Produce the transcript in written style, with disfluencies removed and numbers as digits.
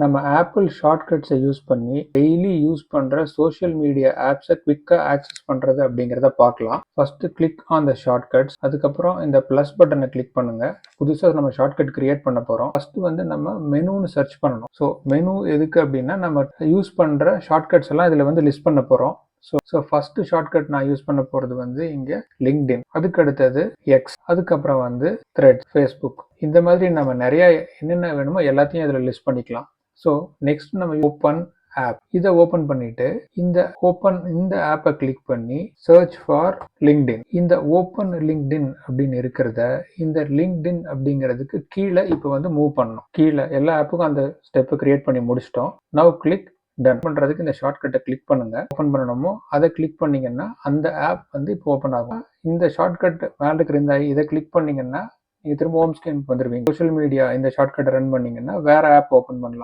நம்ம apple ஷார்ட்கட்ஸை use பண்ணி daily use பண்ற சோஷியல் மீடியா ஆப்ஸை குவிக்கா ஆக்சஸ் பண்றது அப்படிங்கிறத பார்க்கலாம். First click on the shortcuts. அதுக்கப்புறம் இந்த பிளஸ் பட்டனை கிளிக் பண்ணுங்க. புதுசாக நம்ம ஷார்ட்கட் கிரியேட் பண்ண போறோம். ஃபர்ஸ்ட் வந்து நம்ம மெனுன்னு சர்ச் பண்ணணும். ஸோ மெனு எதுக்கு அப்படின்னா நம்ம யூஸ் பண்ற ஷார்ட்கட்ஸ் எல்லாம் இதுல வந்து லிஸ்ட் பண்ண போறோம். ஸோ ஃபர்ஸ்ட் ஷார்ட்கட் நான் யூஸ் பண்ண போறது வந்து இங்க லிங்க்டின், அதுக்கு அடுத்தது எக்ஸ், அதுக்கப்புறம் வந்து த்ரெட், ஃபேஸ்புக். இந்த மாதிரி நம்ம நிறைய என்னென்ன வேணுமோ எல்லாத்தையும் இதுல லிஸ்ட் பண்ணிக்கலாம். ஸோ நெக்ஸ்ட் நம்ம ஓப்பன் ஆப், இதை ஓப்பன் பண்ணிட்டு இந்த ஆப்பை கிளிக் பண்ணி சர்ச் ஃபார் லிங்க்டின். இந்த ஓப்பன் லிங்க்டின் அப்படின்னு இருக்கிறத இந்த லிங்க்டின் அப்படிங்கிறதுக்கு கீழே இப்போ வந்து மூவ் பண்ணணும். கீழே எல்லா ஆப்புக்கும் அந்த ஸ்டெப்பை கிரியேட் பண்ணி முடிச்சிட்டோம். நவ் கிளிக் டன் பண்றதுக்கு இந்த ஷார்ட்கட்டை கிளிக் பண்ணுங்க. ஓப்பன் பண்ணணுமோ அதை கிளிக் பண்ணீங்கன்னா அந்த ஆப் வந்து இப்போ ஓப்பன் ஆகும். இந்த ஷார்ட்கட் மேல இருக்கிற இந்த இதை கிளிக் பண்ணீங்கன்னா நீங்க திரும்ப ஹோம் ஸ்கிரீனுக்கு வந்துருவீங்க. சோஷியல் மீடியா இந்த ஷார்ட்கட்டை ரன் பண்ணீங்கன்னா வேற ஆப் ஓப்பன் பண்ணலாம்.